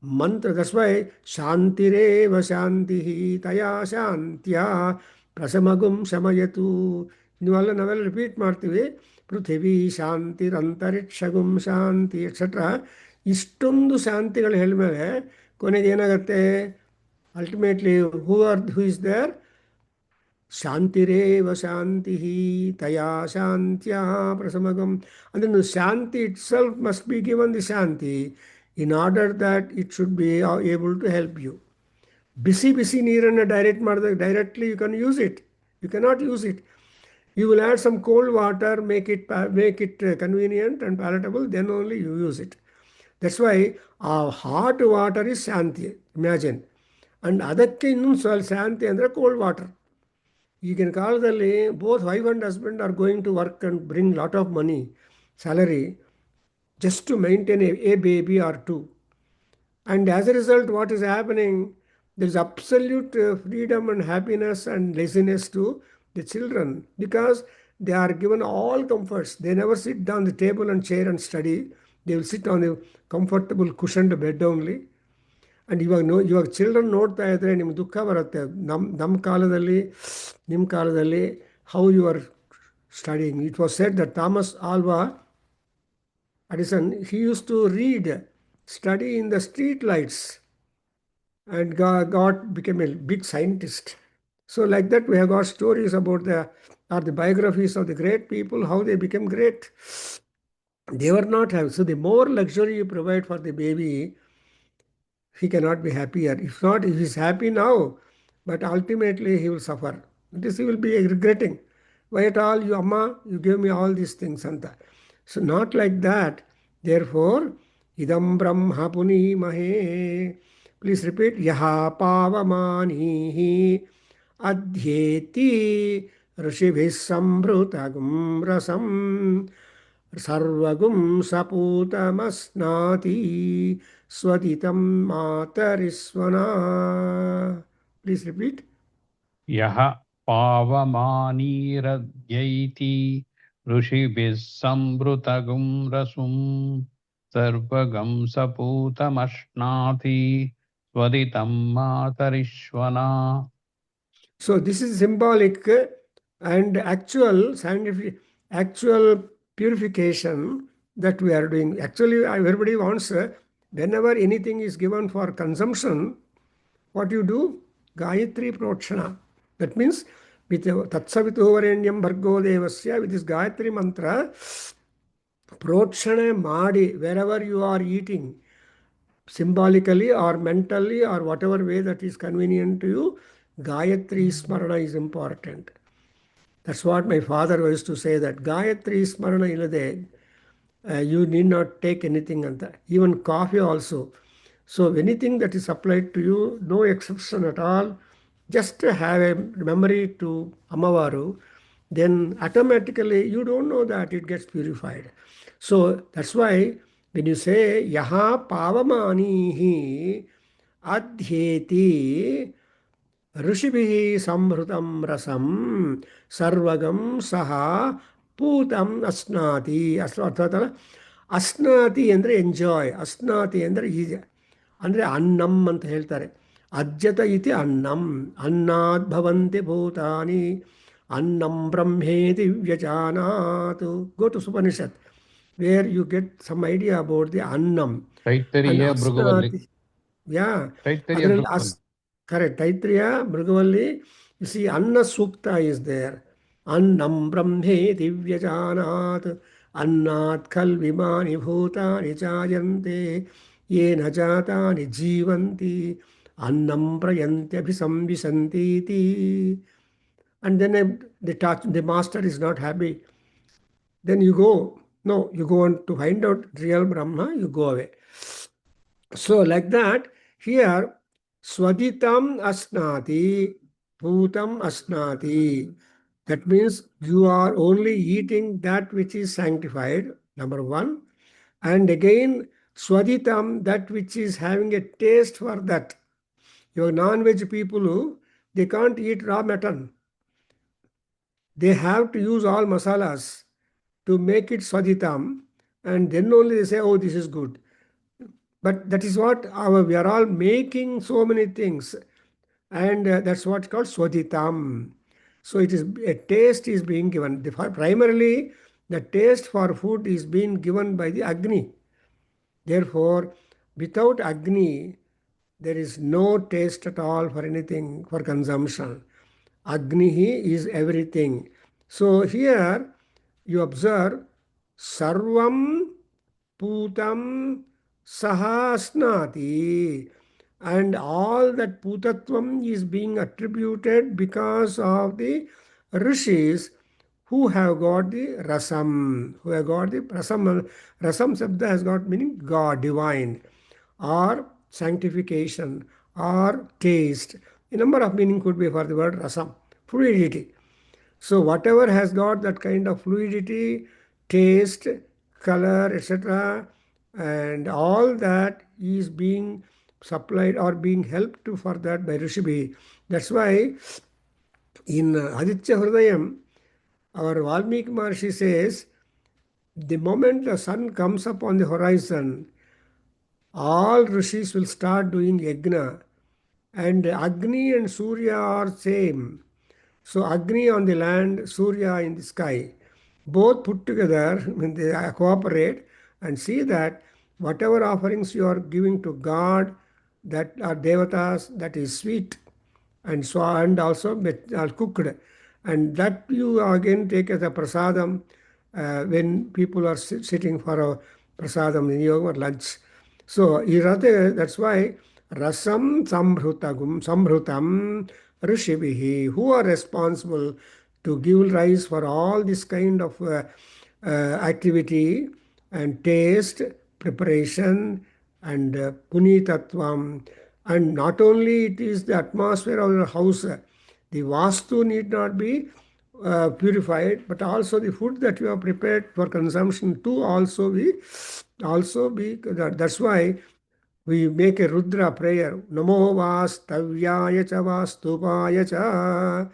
Mantra, that's why Shantireva Shantihi Taya Shantya Prasamagum Shamayatu. ನೀವೆಲ್ಲ ನಾವೆಲ್ಲ repeat ಮಾಡ್ತೀವಿ, ಪೃಥಿವಿ ಶಾಂತಿ ಅಂತರಿಕ್ಷಗುಂ ಶಾಂತಿ etcetera. ಇಷ್ಟೊಂದು ಶಾಂತಿಗಳು ಹೇಳಿದ್ಮೇಲೆ ಕೊನೆಗೆ ಏನಾಗುತ್ತೆ? Ultimately who is there? ಶಾಂತಿರೇವ ಶಾಂತಿ ತಯಾ ಶಾಂತ್ಯ ಪ್ರಸಮಗಂ. ಅಂದರೆ shanti itself must be given the shanti in order that it should be able to help you. ಬಿಸಿ ಬಿಸಿ ನೀರನ್ನು ಡೈರೆಕ್ಟ್ ಮಾಡಿದಾಗ directly you can use it, you cannot use it. You will add some cold water, make it convenient and palatable, then only you use it. That's why hot water is shanti, imagine. And ಅದಕ್ಕೆ ಇನ್ನೊಂದು ಸ್ವಲ್ಪ ಶಾಂತಿ ಅಂದರೆ cold water. ಈಗಿನ ಕಾಲದಲ್ಲಿ both wife and husband are going to work and bring lot of money, salary, just to maintain a baby or two. And as a result, what is happening? There is absolute freedom and happiness and laziness to the children, because they are given all comforts. They never sit down the table and chair and study. They will sit on the comfortable cushioned bed only. And ಇವಾಗ children ನೋಡ್ತಾ ಇದ್ದರೆ ನಿಮ್ಗೆ ದುಃಖ ಬರುತ್ತೆ. ನಮ್ಮ ಕಾಲದಲ್ಲಿ, ನಿಮ್ಮ ಕಾಲದಲ್ಲಿ how you are studying. It was said that Thomas Alva Edison, he used to read, study in the street lights, and became a big scientist. So like that, we have got stories about the biographies of the great people, how they became great. They were not having. So the more luxury you provide for the baby, he cannot be happier. If not, if he's happy now, but ultimately he will suffer. This he will be regretting. Why at all, you Amma, you gave me all these things, Anta. So not like that. Therefore, idam brahma punimahe. Please repeat. Yaha pavamanihi adhyeti rishibhis sambrutagum rasam. Sarvagum saputamasnati swaditam matarisvana. Please repeat. यः पावमानीरद्यैति ऋषिभिः संवृतगुं रसुं सर्वगं सपूतमश्नाति स्वदितं मातरिश्वना. So this is symbolic and actual scientific, actual purification that we are doing. Actually, everybody wants, whenever anything is given for consumption, what you do? Gayatri Protshana. That means with Tatsavitovarenyam Bhargo Devasya, with this Gayatri mantra, Protshana Madi, wherever you are eating, symbolically or mentally or whatever way that is convenient to you, Gayatri Smarana is important. That's what my father used to say, that Gayatri Smarana illade, you need not take anything and that. Even coffee also. So anything that is applied to you, no exception at all, just have a memory to Amavaru, then automatically you don't know that it gets purified. So that's why when you say Yaha Pavamanihi Adhyeti ऋषिभिः संहृतं रसं सर्वगं सह पूतं अस्नाति ಅರ್ಥಾತಲ್ಲ ಅಸ್ನಾತಿ ಅಂದರೆ enjoy ಅಸ್ನಾತಿ ಅಂದರೆ ಈಜ ಅಂದರೆ ಅನ್ನಂ ಅಂತ ಹೇಳ್ತಾರೆ ಅಜ್ಜತ ಇತಿ ಅನ್ನಂ ಅನ್ನಾದ್ ಭವಂತಿ ಭೂತಾನಿ ಅನ್ನಂ ಬ್ರಹ್ಮೇತಿ ವ್ಯಜಾನಾತ್ ಗೋ ಟು ಸುಪನಿಷತ್ where you get some idea about the annam and Taittiriya Bhriguvalli ಅಸ್ನಾತಿ ಯಾ ತೈತ್ತರೀಯ ಅದರಲ್ಲಿ Bhriguvalli correct. Taitriya, Mrigavalli, you see, Anna Sukta is there. Annam Brahme Divyajanat, Annat Kalvimani Bhutani Chayante, Yena Jatani Jivanti, Annam Prayante Abhisambhisantiti. And then the master is not happy. Then you go, no, you go on to find out real Brahma, you go away. So, like that, here, Swaditam Asnati, Bhutam Asnati. That means you are only eating that which is sanctified, number one. And again, Swaditam, that which is having a taste for that. Your non-veg people, they can't eat raw mutton. They have to use all masalas to make it Swaditam. And then only they say, oh, this is good. But that is what we are all making so many things, and that's what's called swaditam. So it is a taste is being given. Primarily, the taste for food is being given by the Agni. Therefore, without Agni, there is no taste at all for anything for consumption. Agni is everything. So here you observe Sarvam Putam Sahasnati, and all that Putatvam is being attributed because of the rishis who have got the rasam, who have got the rasam. Rasam Sabda has got meaning God, divine, or sanctification, or taste. A number of meaning could be for the word rasam, fluidity. So whatever has got that kind of fluidity, taste, color, etc., and all that is being supplied or being helped to for that by Rishabhi. That's why in Aditya Hridayam, our Valmiki Maharshi says, the moment the sun comes up on the horizon, all rishis will start doing yajna, and Agni and Surya are same. So Agni on the land, Surya in the sky. Both put together, when they cooperate, and see that whatever offerings you are giving to God, that are devatas, that is sweet, and so and also are cooked, and that you again take as a prasadam when people are sitting for a prasadam in yoga or lunch. So that's why rasam sambhrutam rishibihi, who are responsible to give rise for all this kind of activity and taste, preparation, and punitatvam. And not only it is the atmosphere of your house, the vastu need not be purified, but also the food that you have prepared for consumption too also be that's why we make a Rudra prayer. Namo vastavyaya cha vastupaya cha.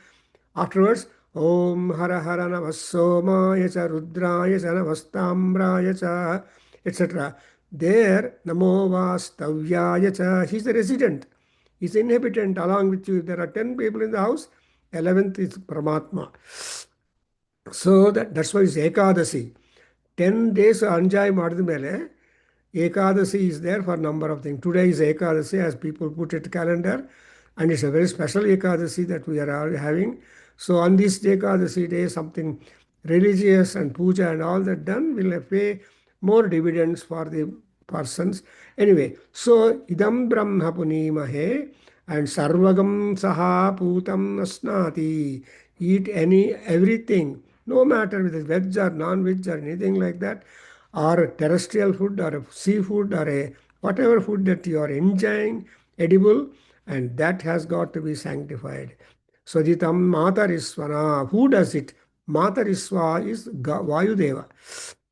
Afterwards, Om Hara Hara Namassomaya cha Rudraya cha Navastambraya cha, etc. There, Namo vastavyaya cha. He's the resident. He's the inhabitant along with you. There are 10 people in the house. 11th is Paramatma. So that's why it's Ekadasi. 10 days enjoy ಮಾಡಿದ ಮೇಲೆ Ekadasi is there for number of things. Today is Ekadasi as people put it calendar, and it's a very special Ekadasi that we are all having. So on this Ekadasi day, something religious and puja and all that done will pay more dividends for the persons. Anyway, so idam brahma punimahe and sarvagam saha putam asnati. Eat everything, no matter whether it's veg or non-veg or anything like that, or terrestrial food or a seafood or a whatever food that you are enjoying, edible, and that has got to be sanctified. Swajitam Matarisvana. Who does it? Matarisva is Vayudeva.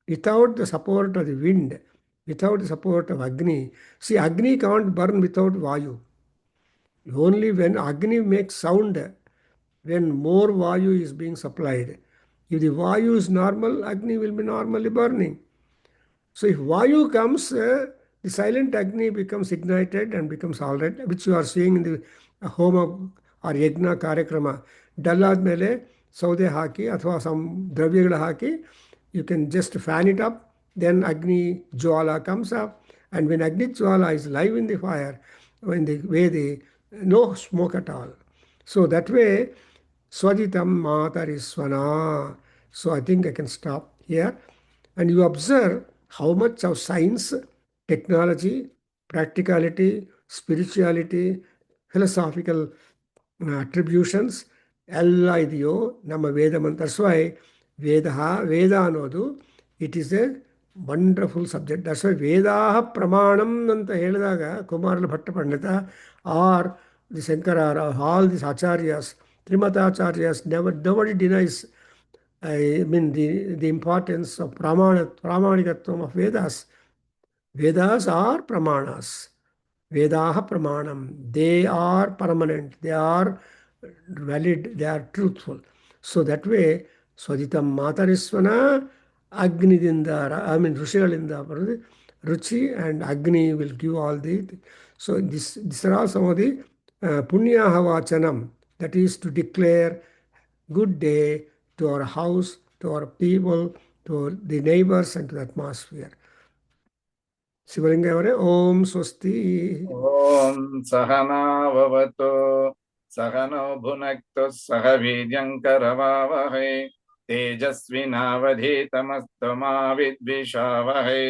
Without the support of the wind, without the support of Agni. See, Agni can't burn without Vayu. Only when Agni makes sound, when more Vayu is being supplied. If the Vayu is normal, Agni will be normally burning. So if Vayu comes, the silent Agni becomes ignited and becomes all right, which you are seeing in the Homa or Yajna Karyakrama. Dallaದ್ಮೇಲೆ ಸೌದೆ ಹಾಕಿ ಅಥವಾ some ದ್ರವ್ಯಗಳು hockey, you can just fan it up, then Agni Jwala comes up, and when Agni Jwala is live in the fire, when the way the no smoke at all. So that way, Swaditam Matarisvana. So I think I can stop here. And you observe how much of science, technology, practicality, spirituality, philosophical attributions ಎಲ್ಲ ಇದೆಯೋ ನಮ್ಮ ವೇದ ಮಂತ್ರ. That's why Veda ಅನ್ನೋದು it is a wonderful subject. That's why Veda ಪ್ರಮಾಣಂ ಅಂತ ಹೇಳಿದಾಗ Kumarila Bhatta pandita are the Shankara all this acharyas, ತ್ರಿಮತಾಚಾರ್ಯಸ್, nobody denies, I mean, the importance of Pramanikatvam of Vedas. Vedas are Pramanas. Vedaha Pramanam. They are permanent. They are valid. They are truthful. So that way, Swaditam Matarisvana, Agni Dindara, I mean, Rushigalinda, Ruchi and Agni will give all the. So these are all some of the Punyah Vachanam, that is to declare good day to our house, to our people, to the neighbors, and to the atmosphere. Sivalinga, Om Swasti. Om Sahana Vavatu Sahano Bhunaktu Sahavidyankaravavahe Tejasvinavadhitamastama Vidvishavahe.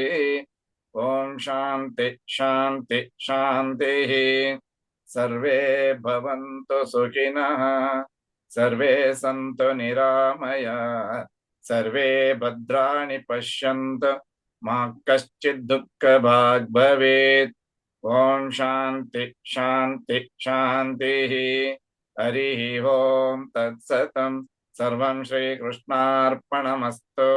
Om Shanti Shanti Shanti. Sarve Bhavantu Sukhinah. Sarve Santu Niramaya. Sarve Bhadrani Pashyantu. Ma kaschid dukkha bhag bhavet. Om Shanti Shanti Shanti. Hari Om Tat Satam. Sarvam Shri Krishnarpanamastu.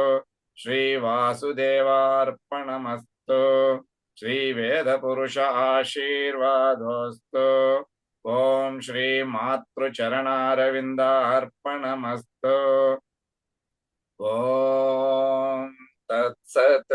Shri Vasudevarpanamastu. Shri Veda Purusha Ashirvadostu. Om Shri Matru Charanaravindarpanamastu. Om Tat Sat.